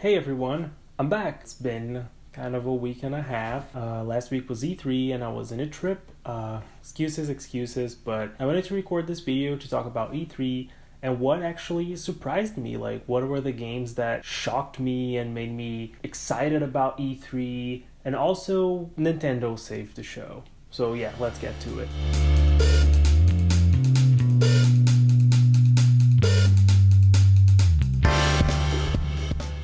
Hey everyone, I'm back. It's been kind of a week and a half. Last week was E3 and I was in a trip. Excuses, but I wanted to record this video to talk about E3 and what actually surprised me. Like, what were the games that shocked me and made me excited about E3, and also Nintendo saved the show. So yeah, let's get to it.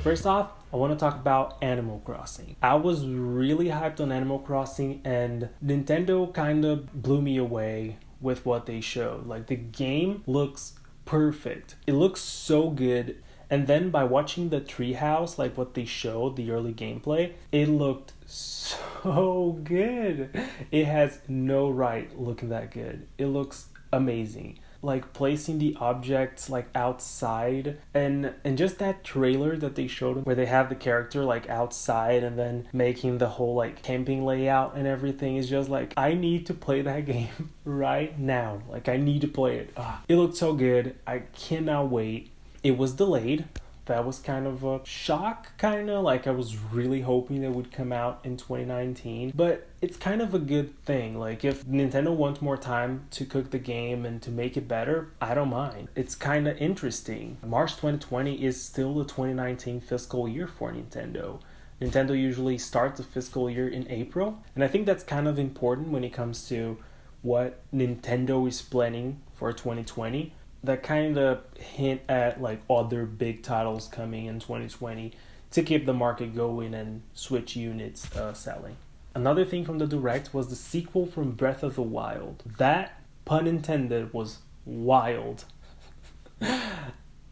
First off, I want to talk about Animal Crossing. I was really hyped on Animal Crossing and Nintendo kind of blew me away with what they showed. Like, the game looks perfect. It looks so good. And then by watching the treehouse, like what they showed, the early gameplay, it looked so good. It has no right looking that good. It looks amazing. Like placing the objects like outside, and just that trailer that they showed where they have the character like outside and then making the whole like camping layout and everything is just like, I need to play that game right now. Like, I need to play it. It looked so good. I cannot wait. It was delayed. That was kind of a shock, like I was really hoping it would come out in 2019, but it's kind of a good thing. Like, if Nintendo wants more time to cook the game and to make it better, I don't mind. It's kind of interesting. March 2020 is still the 2019 fiscal year for Nintendo. Nintendo usually starts the fiscal year in April, and I think that's kind of important when it comes to what Nintendo is planning for 2020. That kind of hint at like other big titles coming in 2020 to keep the market going and Switch units selling. Another thing from the Direct was the sequel from Breath of the Wild. That, pun intended, was wild.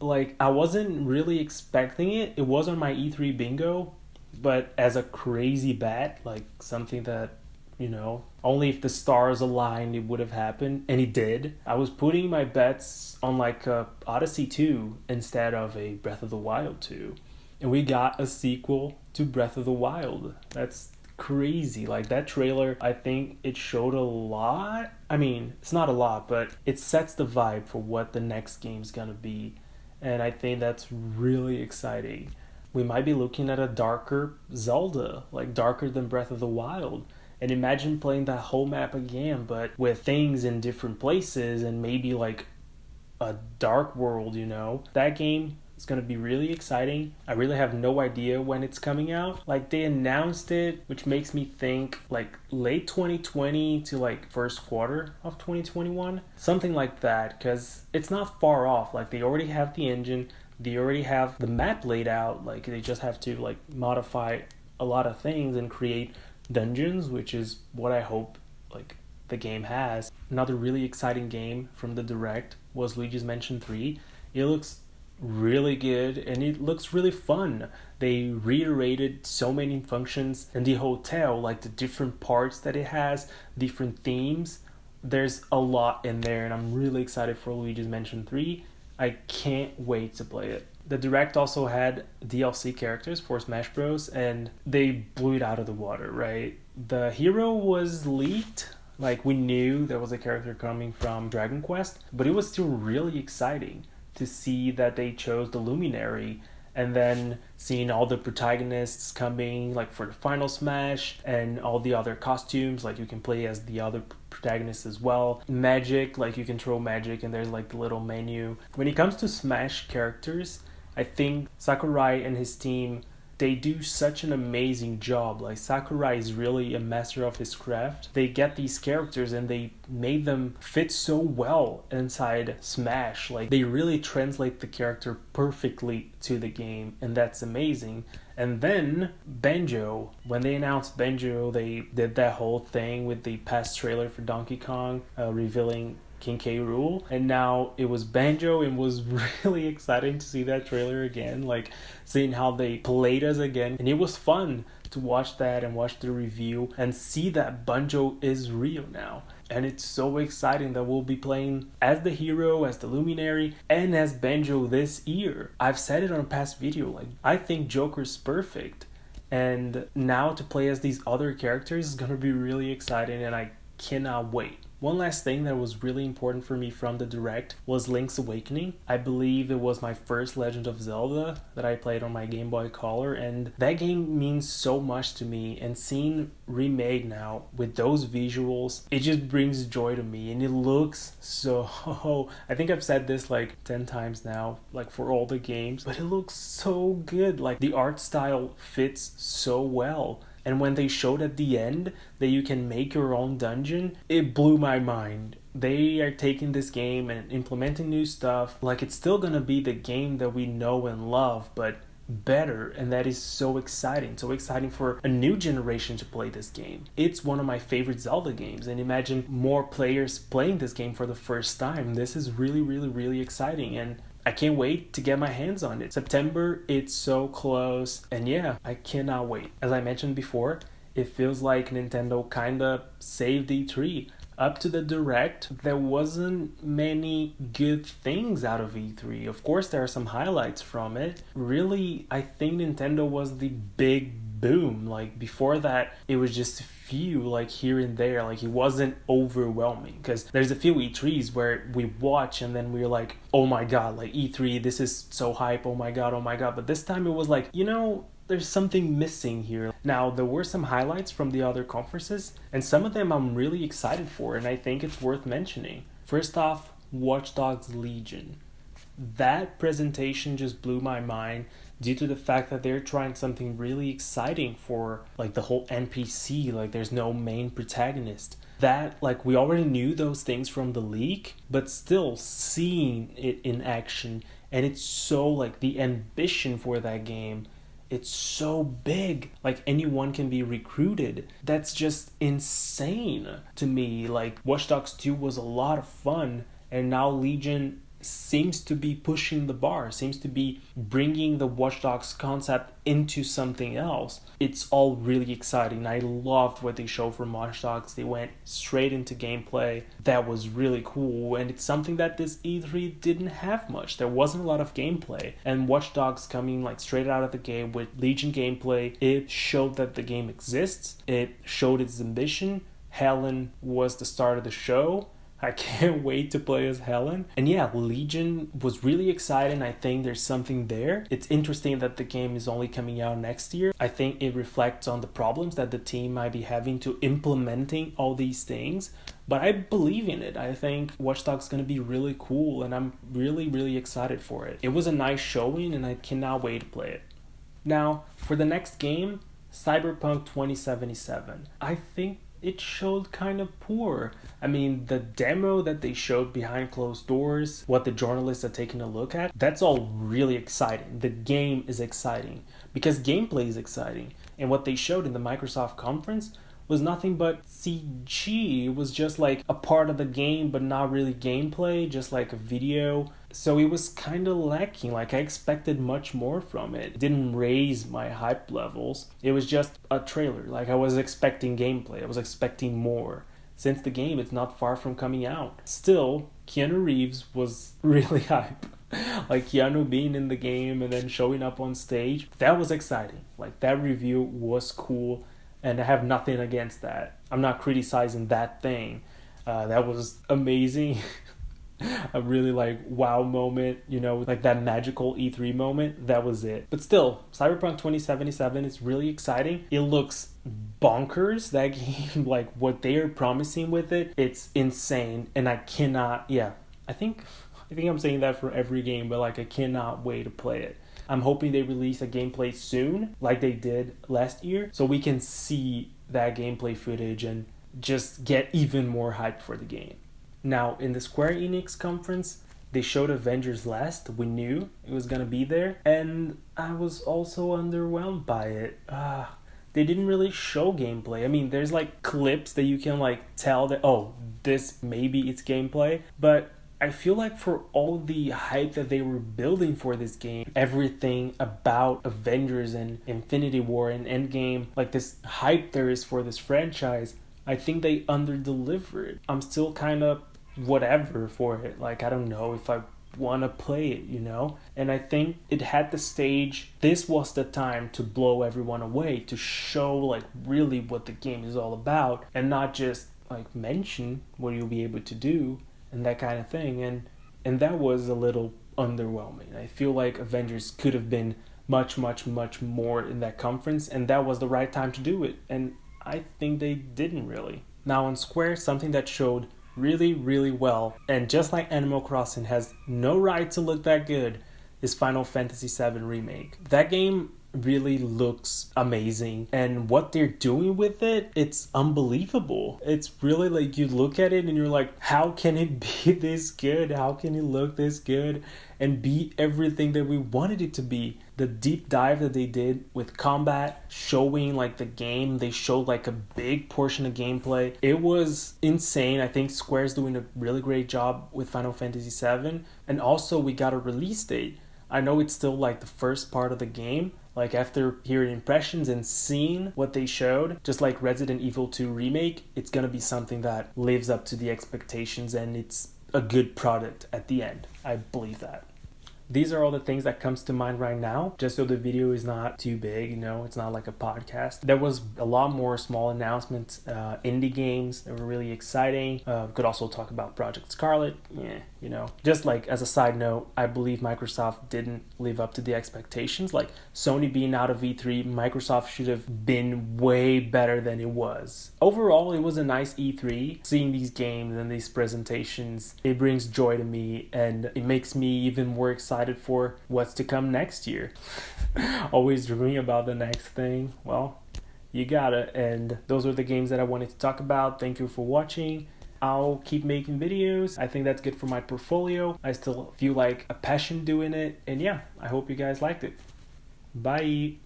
Like, I wasn't really expecting it. It was on my E3 bingo, but as a crazy bet, like something that, only if the stars aligned it would have happened, and it did. I was putting my bets on like a Odyssey 2 instead of a Breath of the Wild 2. And we got a sequel to Breath of the Wild. That's crazy. Like, that trailer, I think it showed a lot. I mean, it's not a lot, but it sets the vibe for what the next game's gonna be. And I think that's really exciting. We might be looking at a darker Zelda, like darker than Breath of the Wild. And imagine playing that whole map again, but with things in different places and maybe like a dark world, That game is going to be really exciting. I really have no idea when it's coming out. Like, they announced it, which makes me think like late 2020 to like first quarter of 2021. Something like that, because it's not far off. Like, they already have the engine. They already have the map laid out. Like, they just have to like modify a lot of things and create dungeons, which is what I hope like the game has. Another really exciting game from the Direct was Luigi's Mansion 3. It looks really good and it looks really fun. They reiterated so many functions in the hotel, like the different parts that it has, different themes. There's a lot in there and I'm really excited for Luigi's Mansion 3. I can't wait to play it. The Direct also had DLC characters for Smash Bros. And they blew it out of the water, right? The hero was leaked. Like, we knew there was a character coming from Dragon Quest, but it was still really exciting to see that they chose the Luminary, and then seeing all the protagonists coming, like for the final Smash, and all the other costumes, like you can play as the other protagonists as well. Magic, like you can throw magic and there's like the little menu. When it comes to Smash characters, I think Sakurai and his team, they do such an amazing job. Like, Sakurai is really a master of his craft. They get these characters and they made them fit so well inside Smash. Like, they really translate the character perfectly to the game, and that's amazing. And then Banjo, when they announced Banjo, they did that whole thing with the past trailer for Donkey Kong, revealing King K. Rool, and now it was Banjo, and was really exciting to see that trailer again, like seeing how they played us again, and it was fun to watch that and watch the review and see that Banjo is real now. And it's so exciting that we'll be playing as the hero, as the Luminary, and as Banjo this year. I've said it on a past video, like, I think Joker's perfect, and now to play as these other characters is gonna be really exciting, and I cannot wait. One last thing that was really important for me from the Direct was Link's Awakening. I believe it was my first Legend of Zelda that I played on my Game Boy Color, and that game means so much to me, and seeing remade now with those visuals, it just brings joy to me, and it looks so... I think I've said this like 10 times now, like for all the games, but it looks so good. Like the art style fits so well. And when they showed at the end that you can make your own dungeon, it blew my mind. They are taking this game and implementing new stuff. Like, it's still gonna be the game that we know and love, but better. And that is so exciting. So exciting for a new generation to play this game. It's one of my favorite Zelda games. And imagine more players playing this game for the first time. This is really, really, really exciting. And I can't wait to get my hands on it. September, it's so close. And yeah, I cannot wait. As I mentioned before, it feels like Nintendo kinda saved E3. Up to the Direct, there wasn't many good things out of E3. Of course, there are some highlights from it. Really, I think Nintendo was the big boom. Like, before that, it was just a few, like, here and there. Like, it wasn't overwhelming, because there's a few E3s where we watch and then we're like, oh my god, like, E3, this is so hype, oh my god. But this time it was like, there's something missing here. Now, there were some highlights from the other conferences, and some of them I'm really excited for, and I think it's worth mentioning. First off, Watch Dogs Legion. That presentation just blew my mind due to the fact that they're trying something really exciting for, like, the whole NPC. Like, there's no main protagonist. That, like, we already knew those things from the leak, but still seeing it in action, and it's so, like, the ambition for that game, it's so big. Like, anyone can be recruited. That's just insane to me. Like, Watch Dogs 2 was a lot of fun, and now Legion seems to be pushing the bar, seems to be bringing the Watch Dogs concept into something else. It's all really exciting. I loved what they showed from Watch Dogs. They went straight into gameplay. That was really cool, and it's something that this E3 didn't have much. There wasn't a lot of gameplay, and Watch Dogs coming like straight out of the game with Legion gameplay, it showed that the game exists. It showed its ambition. Helen was the start of the show. I can't wait to play as Helen. And yeah, Legion was really exciting. I think there's something there. It's interesting that the game is only coming out next year. I think it reflects on the problems that the team might be having to implementing all these things. But I believe in it. I think Watch Dogs is going to be really cool, and I'm really, really excited for it. It was a nice showing, and I cannot wait to play it. Now, for the next game, Cyberpunk 2077. I think it showed kind of poor. I mean, the demo that they showed behind closed doors, what the journalists are taking a look at, that's all really exciting. The game is exciting because gameplay is exciting. And what they showed in the Microsoft conference was nothing but CG. It was just like a part of the game, but not really gameplay, just like a video. So it was kind of lacking. Like, I expected much more from it. It didn't raise my hype levels. It was just a trailer. Like, I was expecting gameplay. I was expecting more. Since the game is not far from coming out. Still, Keanu Reeves was really hype. Like, Keanu being in the game and then showing up on stage, that was exciting. Like, that review was cool. And I have nothing against that. I'm not criticizing that thing. That was amazing. A really like wow moment, like that magical E3 moment. That was it. But still, Cyberpunk 2077 is really exciting. It looks bonkers, that game. Like, what they are promising with it, it's insane. And I cannot, I think I'm saying that for every game, but like, I cannot wait to play it. I'm hoping they release a gameplay soon, like they did last year, so we can see that gameplay footage and just get even more hyped for the game. Now, in the Square Enix conference, they showed Avengers Last. We knew it was gonna be there, and I was also underwhelmed by it. They didn't really show gameplay. I mean, there's like clips that you can like tell that, oh, this maybe it's gameplay, but I feel like for all the hype that they were building for this game, everything about Avengers and Infinity War and Endgame, like this hype there is for this franchise, I think they under-delivered. I'm still kind of whatever for it. Like, I don't know if I want to play it, And I think it had the stage. This was the time to blow everyone away, to show like really what the game is all about, and not just like mention what you'll be able to do and that kind of thing, and that was a little underwhelming. I feel like Avengers could have been much more in that conference, and that was the right time to do it, and I think they didn't really. Now on Square, something that showed really well, and just like Animal Crossing has no right to look that good, is Final Fantasy VII Remake. That game really looks amazing, and what they're doing with it, it's unbelievable. It's really like, you look at it and you're like, how can it be this good? How can it look this good and be everything that we wanted it to be? The deep dive that they did with combat, showing like the game, they showed like a big portion of gameplay. It was insane. I think Square's doing a really great job with Final Fantasy VII, and also we got a release date. I know it's still like the first part of the game. Like, after hearing impressions and seeing what they showed, just like Resident Evil 2 Remake, it's gonna be something that lives up to the expectations, and it's a good product at the end. I believe that. These are all the things that comes to mind right now, just so the video is not too big, it's not like a podcast. There was a lot more small announcements, indie games that were really exciting. Could also talk about Project Scarlet. Just like as a side note, I believe Microsoft didn't live up to the expectations. Like, Sony being out of E3, Microsoft should have been way better than it was. Overall, it was a nice E3. Seeing these games and these presentations, it brings joy to me, and it makes me even more excited for what's to come next year. Always dreaming about the next thing. Well, you got it. And those are the games that I wanted to talk about. Thank you for watching. I'll keep making videos. I think that's good for my portfolio. I still feel like a passion doing it. And yeah, I hope you guys liked it. Bye.